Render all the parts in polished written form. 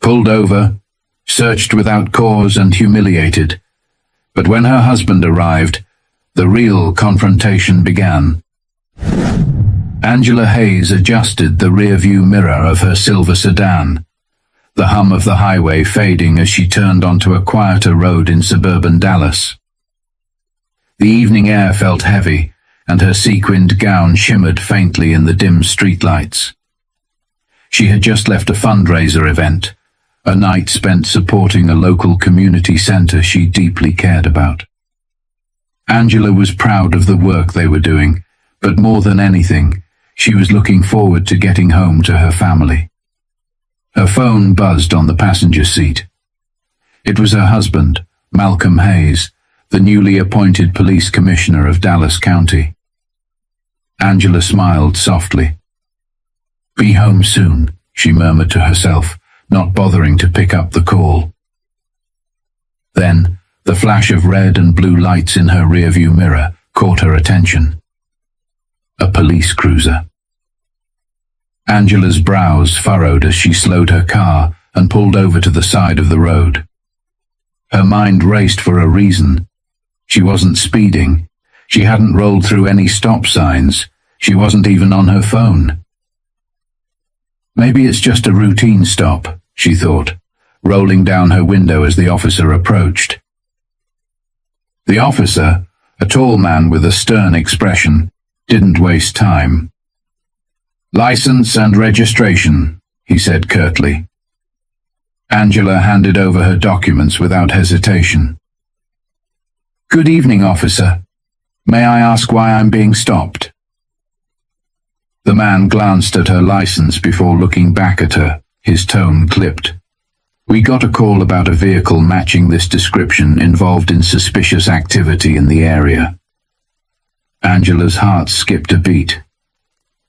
pulled over, searched without cause and humiliated. But when her husband arrived, the real confrontation began. Angela Hayes adjusted the rear-view mirror of her silver sedan, the hum of the highway fading as she turned onto a quieter road in suburban Dallas. The evening air felt heavy, and her sequined gown shimmered faintly in the dim streetlights. She had just left a fundraiser event, a night spent supporting a local community center she deeply cared about. Angela was proud of the work they were doing, but more than anything, she was looking forward to getting home to her family. Her phone buzzed on the passenger seat. It was her husband, Malcolm Hayes, the newly appointed police commissioner of Dallas County. Angela smiled softly. "Be home soon," she murmured to herself, not bothering to pick up the call. Then, the flash of red and blue lights in her rearview mirror caught her attention. A police cruiser. Angela's brows furrowed as she slowed her car and pulled over to the side of the road. Her mind raced for a reason. She wasn't speeding. She hadn't rolled through any stop signs. She wasn't even on her phone. Maybe it's just a routine stop, she thought, rolling down her window as the officer approached. The officer, a tall man with a stern expression, didn't waste time. "License and registration," he said curtly. Angela handed over her documents without hesitation. "Good evening, officer. May I ask why I'm being stopped?" The man glanced at her license before looking back at her, his tone clipped. "We got a call about a vehicle matching this description involved in suspicious activity in the area." Angela's heart skipped a beat.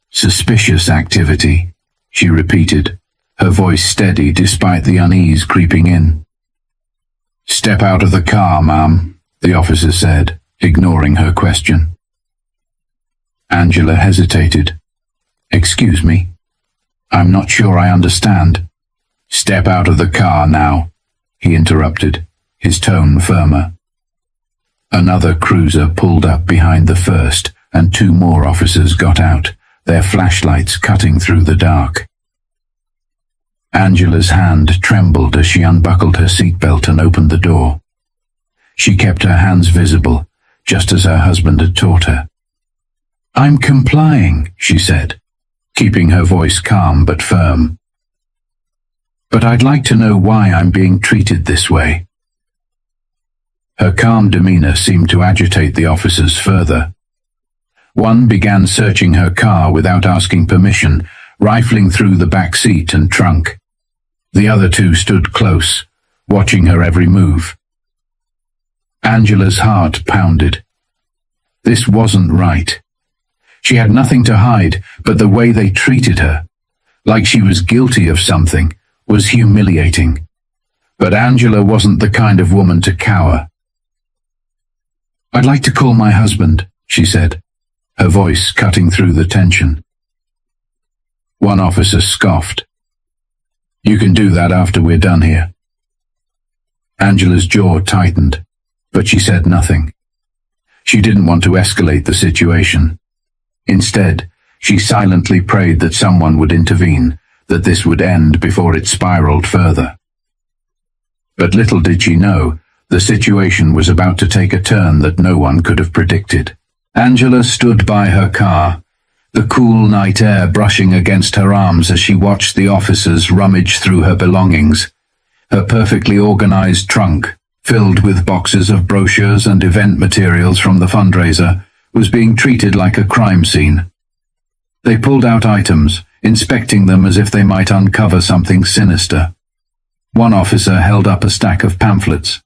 "Suspicious activity," she repeated, her voice steady despite the unease creeping in. "Step out of the car, ma'am," the officer said, ignoring her question. Angela hesitated. "Excuse me? I'm not sure I understand." "Step out of the car now," he interrupted, his tone firmer. Another cruiser pulled up behind the first, and two more officers got out, their flashlights cutting through the dark. Angela's hand trembled as she unbuckled her seatbelt and opened the door. She kept her hands visible, just as her husband had taught her. "I'm complying," she said, keeping her voice calm but firm. "But I'd like to know why I'm being treated this way." Her calm demeanor seemed to agitate the officers further. One began searching her car without asking permission, rifling through the back seat and trunk. The other two stood close, watching her every move. Angela's heart pounded. This wasn't right. She had nothing to hide, but the way they treated her, like she was guilty of something, was humiliating. But Angela wasn't the kind of woman to cower. "I'd like to call my husband," she said, her voice cutting through the tension. One officer scoffed. "You can do that after we're done here." Angela's jaw tightened, but she said nothing. She didn't want to escalate the situation. Instead, she silently prayed that someone would intervene, that this would end before it spiraled further. But little did she know, the situation was about to take a turn that no one could have predicted. Angela stood by her car, the cool night air brushing against her arms as she watched the officers rummage through her belongings. Her perfectly organized trunk, filled with boxes of brochures and event materials from the fundraiser, was being treated like a crime scene. They pulled out items, inspecting them as if they might uncover something sinister. One officer held up a stack of pamphlets.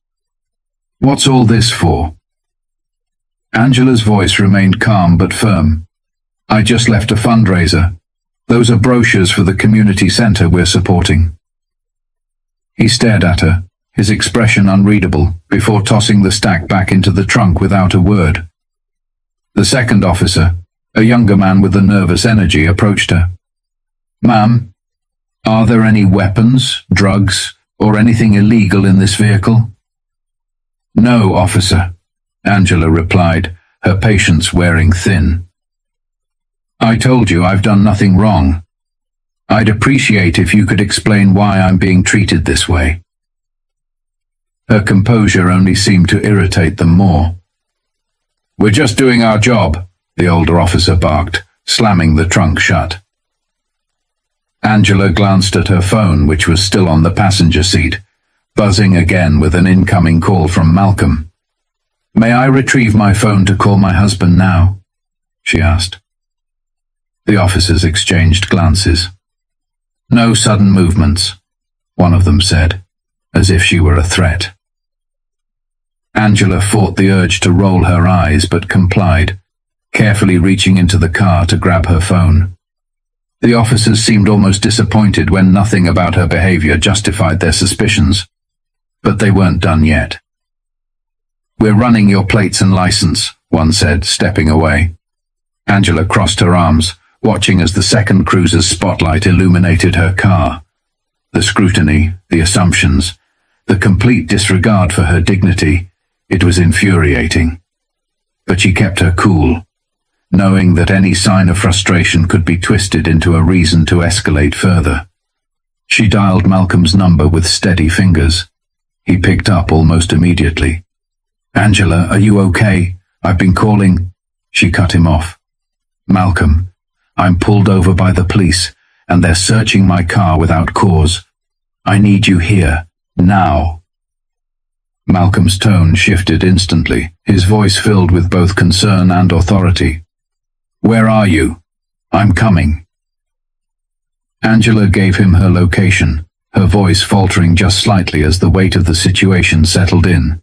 "What's all this for?" Angela's voice remained calm but firm. "I just left a fundraiser. Those are brochures for the community center we're supporting." He stared at her, his expression unreadable, before tossing the stack back into the trunk without a word. The second officer, a younger man with a nervous energy, approached her. "Ma'am, Are there any weapons, drugs, or anything illegal in this vehicle? No, officer, Angela replied, her patience wearing thin. I told you I've done nothing wrong. I'd appreciate if you could explain why I'm being treated this way. Her composure only seemed to irritate them more. We're just doing our job, the older officer barked, slamming the trunk shut. Angela glanced at her phone, which was still on the passenger seat, buzzing again with an incoming call from Malcolm. May I retrieve my phone to call my husband now? She asked. The officers exchanged glances. No sudden movements, one of them said, as if she were a threat. Angela fought the urge to roll her eyes but complied, carefully reaching into the car to grab her phone. The officers seemed almost disappointed when nothing about her behavior justified their suspicions. But they weren't done yet. We're running your plates and license, one said, stepping away. Angela crossed her arms, watching as the second cruiser's spotlight illuminated her car. The scrutiny, the assumptions, the complete disregard for her dignity, it was infuriating. But she kept her cool, knowing that any sign of frustration could be twisted into a reason to escalate further. She dialed Malcolm's number with steady fingers. He picked up almost immediately. Angela, are you okay? I've been calling. She cut him off. Malcolm, I'm pulled over by the police, and they're searching my car without cause. I need you here, now. Malcolm's tone shifted instantly, his voice filled with both concern and authority. Where are you? I'm coming. Angela gave him her location, her voice faltering just slightly as the weight of the situation settled in.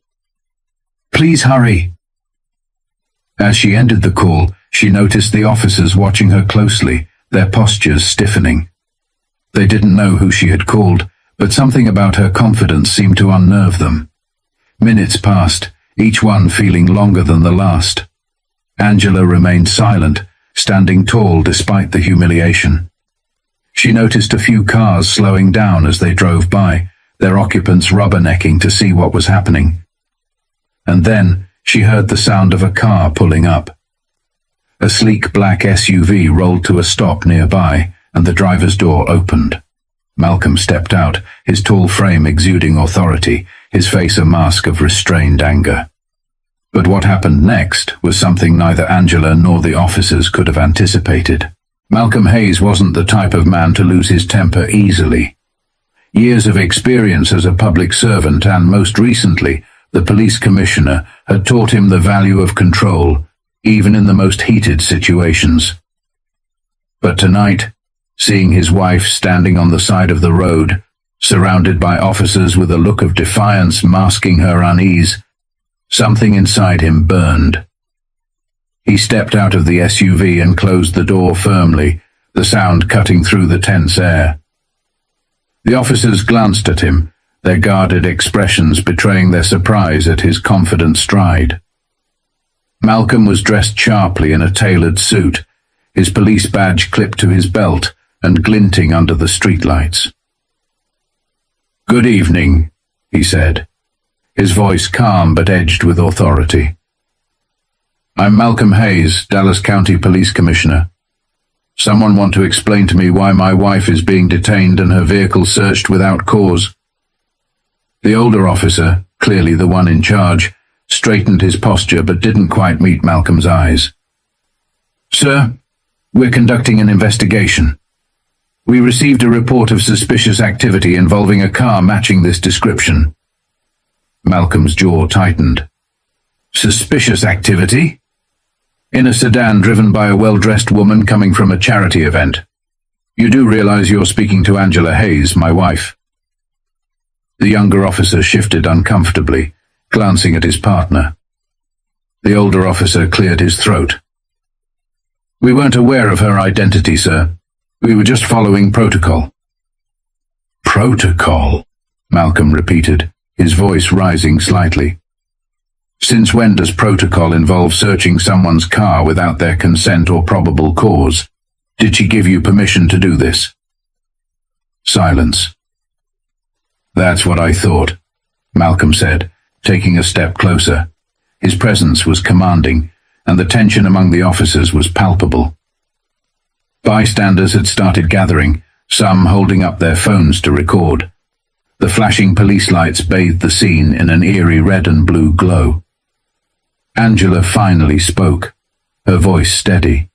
Please hurry. As she ended the call, she noticed the officers watching her closely, their postures stiffening. They didn't know who she had called, but something about her confidence seemed to unnerve them. Minutes passed, each one feeling longer than the last. Angela remained silent, standing tall despite the humiliation. She noticed a few cars slowing down as they drove by, their occupants rubbernecking to see what was happening. And then she heard the sound of a car pulling up. A sleek black SUV rolled to a stop nearby, and the driver's door opened. Malcolm stepped out, his tall frame exuding authority, his face a mask of restrained anger. But what happened next was something neither Angela nor the officers could have anticipated. Malcolm Hayes wasn't the type of man to lose his temper easily. Years of experience as a public servant and, most recently, the police commissioner had taught him the value of control, even in the most heated situations. But tonight, seeing his wife standing on the side of the road, surrounded by officers with a look of defiance masking her unease, something inside him burned. He stepped out of the SUV and closed the door firmly, the sound cutting through the tense air. The officers glanced at him, their guarded expressions betraying their surprise at his confident stride. Malcolm was dressed sharply in a tailored suit, his police badge clipped to his belt and glinting under the streetlights. "Good evening," he said, his voice calm but edged with authority. "I'm Malcolm Hayes, Dallas County Police Commissioner. Someone want to explain to me why my wife is being detained and her vehicle searched without cause?" The older officer, clearly the one in charge, straightened his posture but didn't quite meet Malcolm's eyes. "Sir, we're conducting an investigation. We received a report of suspicious activity involving a car matching this description." Malcolm's jaw tightened. "Suspicious activity? In a sedan driven by a well-dressed woman coming from a charity event. You do realize you're speaking to Angela Hayes, my wife?" The younger officer shifted uncomfortably, glancing at his partner. The older officer cleared his throat. "We weren't aware of her identity, sir. We were just following protocol." "Protocol?" Malcolm repeated, his voice rising slightly. "Since when does protocol involve searching someone's car without their consent or probable cause? Did she give you permission to do this?" Silence. That's what I thought, Malcolm said, taking a step closer. His presence was commanding, and the tension among the officers was palpable. Bystanders had started gathering, some holding up their phones to record. The flashing police lights bathed the scene in an eerie red and blue glow. Angela finally spoke, her voice steady.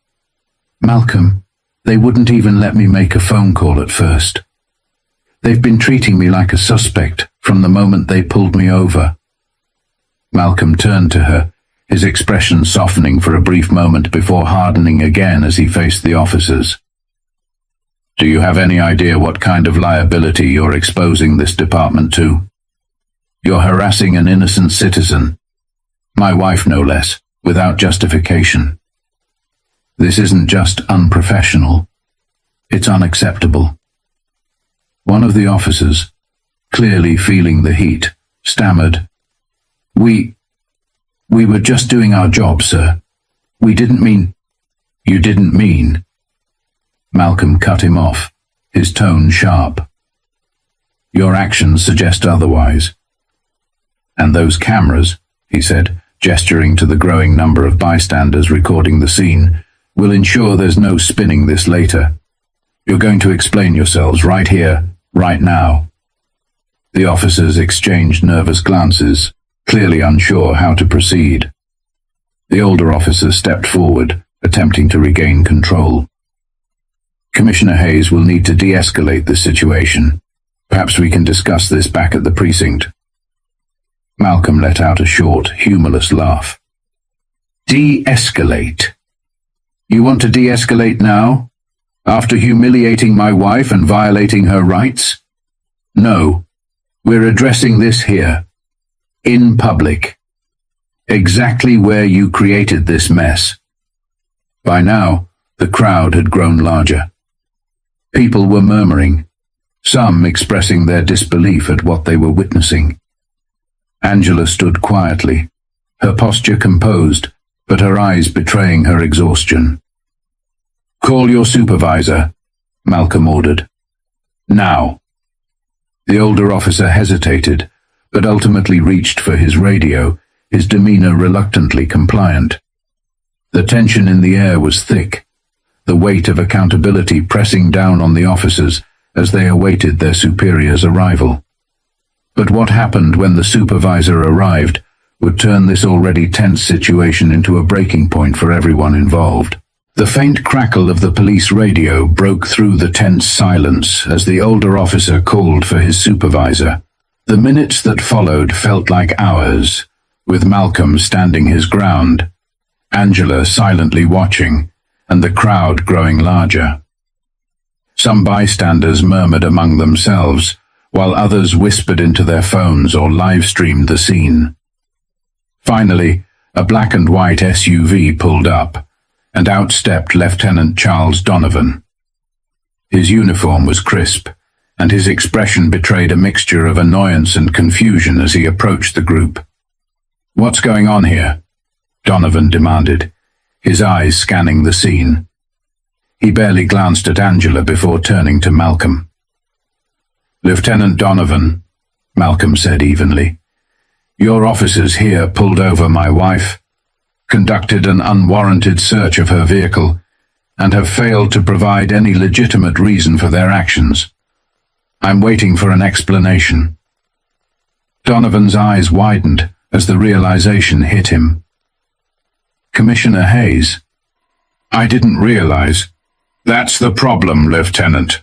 Malcolm, they wouldn't even let me make a phone call at first. They've been treating me like a suspect from the moment they pulled me over. Malcolm turned to her, his expression softening for a brief moment before hardening again as he faced the officers. Do you have any idea what kind of liability you're exposing this department to? You're harassing an innocent citizen, my wife no less, without justification. This isn't just unprofessional, it's unacceptable. One of the officers, clearly feeling the heat, stammered, We were just doing our job, sir. We didn't mean—" You didn't mean? Malcolm cut him off, his tone sharp. Your actions suggest otherwise. And those cameras, he said, gesturing to the growing number of bystanders recording the scene, will ensure there's no spinning this later. You're going to explain yourselves right here, right now. The officers exchanged nervous glances, clearly unsure how to proceed. The older officer stepped forward, attempting to regain control. Commissioner Hayes will need to de-escalate this situation. Perhaps we can discuss this back at the precinct. Malcolm let out a short, humorless laugh. De-escalate? You want to de-escalate now? After humiliating my wife and violating her rights? No. We're addressing this here. In public. Exactly where you created this mess. By now, the crowd had grown larger. People were murmuring, some expressing their disbelief at what they were witnessing. Angela stood quietly, her posture composed, but her eyes betraying her exhaustion. Call your supervisor, Malcolm ordered. Now. The older officer hesitated, but ultimately reached for his radio, his demeanor reluctantly compliant. The tension in the air was thick, the weight of accountability pressing down on the officers as they awaited their superior's arrival. But what happened when the supervisor arrived would turn this already tense situation into a breaking point for everyone involved. The faint crackle of the police radio broke through the tense silence as the older officer called for his supervisor. The minutes that followed felt like hours, with Malcolm standing his ground, Angela silently watching, and the crowd growing larger. Some bystanders murmured among themselves, while others whispered into their phones or live-streamed the scene. Finally, a black and white SUV pulled up, and out stepped Lieutenant Charles Donovan. His uniform was crisp, and his expression betrayed a mixture of annoyance and confusion as he approached the group. What's going on here? Donovan demanded, his eyes scanning the scene. He barely glanced at Angela before turning to Malcolm. Lieutenant Donovan, Malcolm said evenly, your officers here pulled over my wife, conducted an unwarranted search of her vehicle, and have failed to provide any legitimate reason for their actions. I'm waiting for an explanation. Donovan's eyes widened as the realization hit him. Commissioner Hayes. I didn't realize. That's the problem, Lieutenant,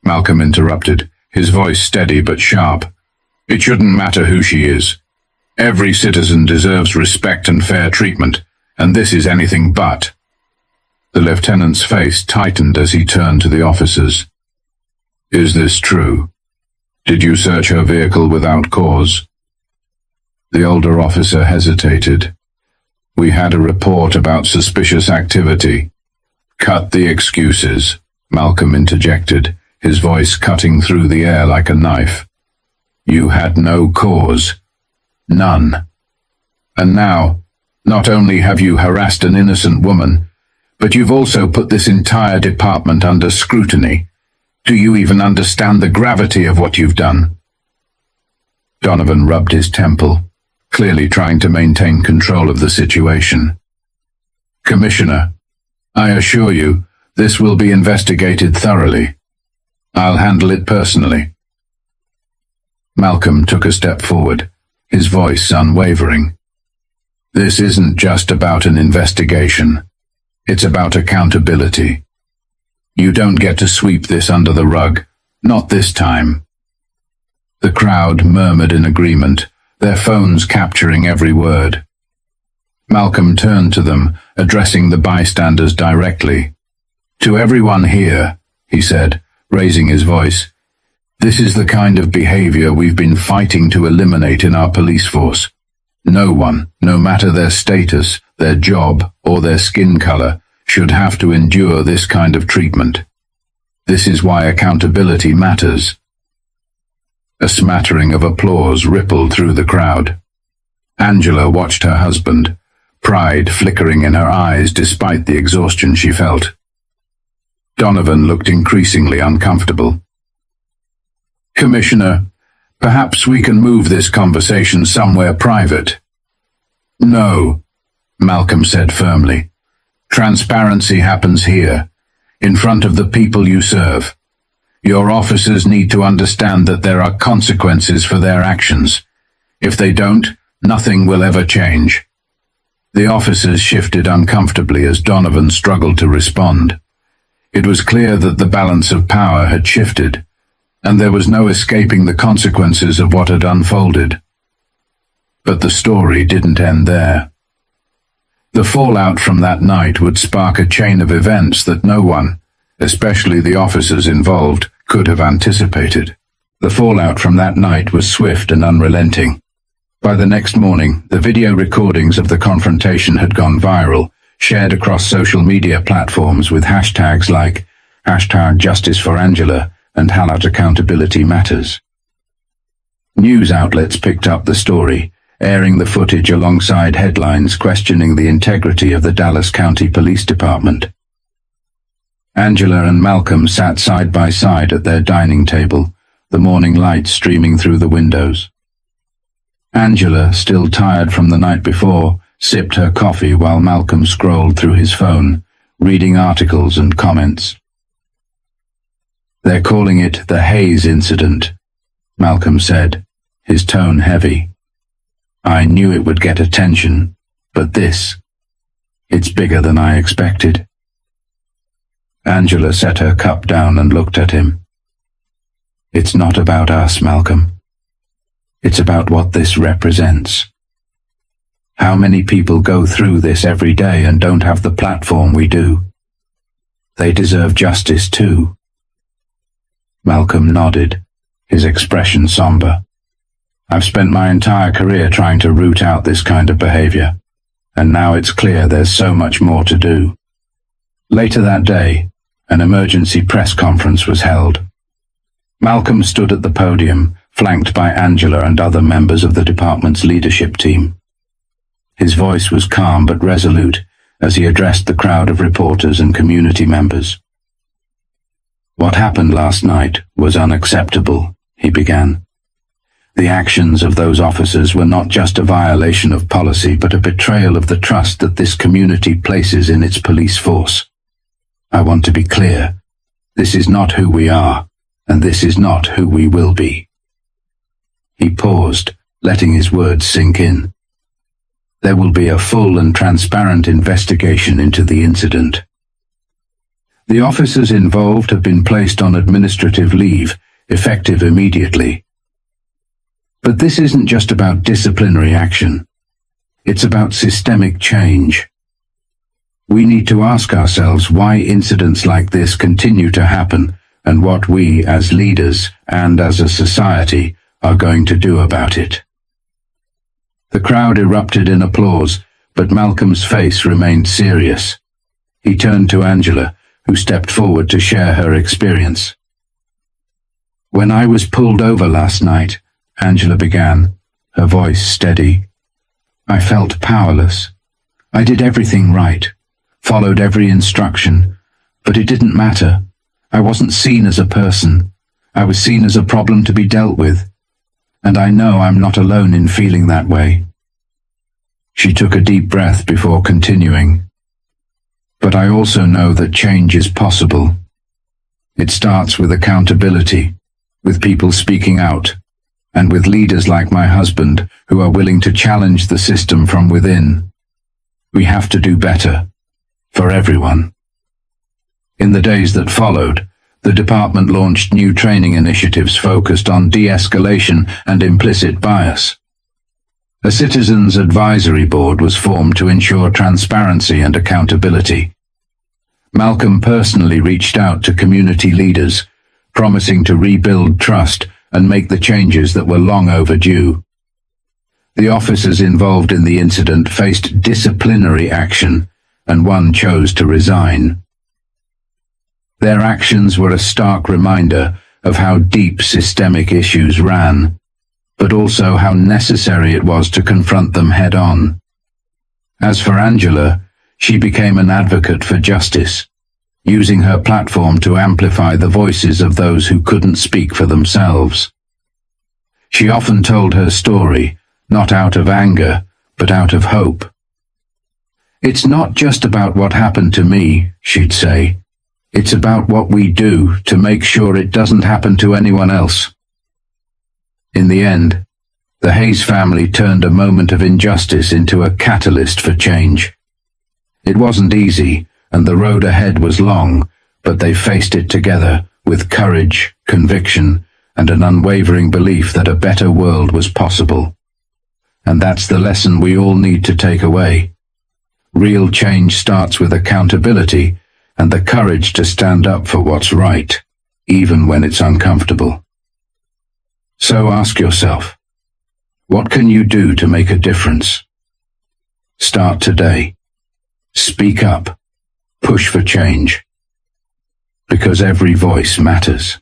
Malcolm interrupted, his voice steady but sharp. It shouldn't matter who she is. Every citizen deserves respect and fair treatment, and this is anything but. The lieutenant's face tightened as he turned to the officers. Is this true? Did you search her vehicle without cause? The older officer hesitated. We had a report about suspicious activity. Cut the excuses, Malcolm interjected, his voice cutting through the air like a knife. You had no cause. None. And now, not only have you harassed an innocent woman, but you've also put this entire department under scrutiny. Do you even understand the gravity of what you've done? Donovan rubbed his temple, clearly trying to maintain control of the situation. Commissioner, I assure you, this will be investigated thoroughly. I'll handle it personally. Malcolm took a step forward, his voice unwavering. This isn't just about an investigation. It's about accountability. You don't get to sweep this under the rug, not this time. The crowd murmured in agreement, their phones capturing every word. Malcolm turned to them, addressing the bystanders directly. To everyone here, he said, raising his voice, this is the kind of behavior we've been fighting to eliminate in our police force. No one, no matter their status, their job, or their skin color, should have to endure this kind of treatment. This is why accountability matters. A smattering of applause rippled through the crowd. Angela watched her husband, pride flickering in her eyes despite the exhaustion she felt. Donovan looked increasingly uncomfortable. Commissioner, perhaps we can move this conversation somewhere private. No, Malcolm said firmly. Transparency happens here, in front of the people you serve. Your officers need to understand that there are consequences for their actions. If they don't, nothing will ever change. The officers shifted uncomfortably as Donovan struggled to respond. It was clear that the balance of power had shifted, and there was no escaping the consequences of what had unfolded. But the story didn't end there. The fallout from that night would spark a chain of events that no one, especially the officers involved, could have anticipated. The fallout from that night was swift and unrelenting. By the next morning, the video recordings of the confrontation had gone viral, shared across social media platforms with hashtags like #JusticeForAngela and #AccountabilityMatters. News outlets picked up the story, airing the footage alongside headlines questioning the integrity of the Dallas County Police Department. Angela and Malcolm sat side by side at their dining table, the morning light streaming through the windows. Angela, still tired from the night before, sipped her coffee while Malcolm scrolled through his phone, reading articles and comments. They're calling it the Hayes incident, Malcolm said, his tone heavy. I knew it would get attention, but it's bigger than I expected. Angela set her cup down and looked at him. It's not about us, Malcolm. It's about what this represents. How many people go through this every day and don't have the platform we do? They deserve justice too. Malcolm nodded, his expression somber. I've spent my entire career trying to root out this kind of behavior, and now it's clear there's so much more to do. Later that day, an emergency press conference was held. Malcolm stood at the podium, flanked by Angela and other members of the department's leadership team. His voice was calm but resolute as he addressed the crowd of reporters and community members. What happened last night was unacceptable, he began. The actions of those officers were not just a violation of policy but a betrayal of the trust that this community places in its police force. I want to be clear. This is not who we are, and this is not who we will be. He paused, letting his words sink in. There will be a full and transparent investigation into the incident. The officers involved have been placed on administrative leave, effective immediately. But this isn't just about disciplinary action. It's about systemic change. We need to ask ourselves why incidents like this continue to happen and what we, as leaders and as a society, are going to do about it. The crowd erupted in applause, but Malcolm's face remained serious. He turned to Angela, who stepped forward to share her experience. When I was pulled over last night, Angela began, her voice steady. I felt powerless. I did everything right, followed every instruction, but it didn't matter. I wasn't seen as a person. I was seen as a problem to be dealt with. And I know I'm not alone in feeling that way. She took a deep breath before continuing. But I also know that change is possible. It starts with accountability, with people speaking out, and with leaders like my husband who are willing to challenge the system from within. We have to do better, for everyone. In the days that followed, the department launched new training initiatives focused on de-escalation and implicit bias. A citizens' advisory board was formed to ensure transparency and accountability. Malcolm personally reached out to community leaders, promising to rebuild trust and make the changes that were long overdue. The officers involved in the incident faced disciplinary action, and one chose to resign. Their actions were a stark reminder of how deep systemic issues ran, but also how necessary it was to confront them head-on. As for Angela, she became an advocate for justice, using her platform to amplify the voices of those who couldn't speak for themselves. She often told her story, not out of anger, but out of hope. "It's not just about what happened to me," she'd say. "It's about what we do to make sure it doesn't happen to anyone else." In the end, the Hayes family turned a moment of injustice into a catalyst for change. It wasn't easy, and the road ahead was long, but they faced it together with courage, conviction, and an unwavering belief that a better world was possible. And that's the lesson we all need to take away. Real change starts with accountability and the courage to stand up for what's right, even when it's uncomfortable. So ask yourself, what can you do to make a difference? Start today. Speak up. Push for change. Because every voice matters.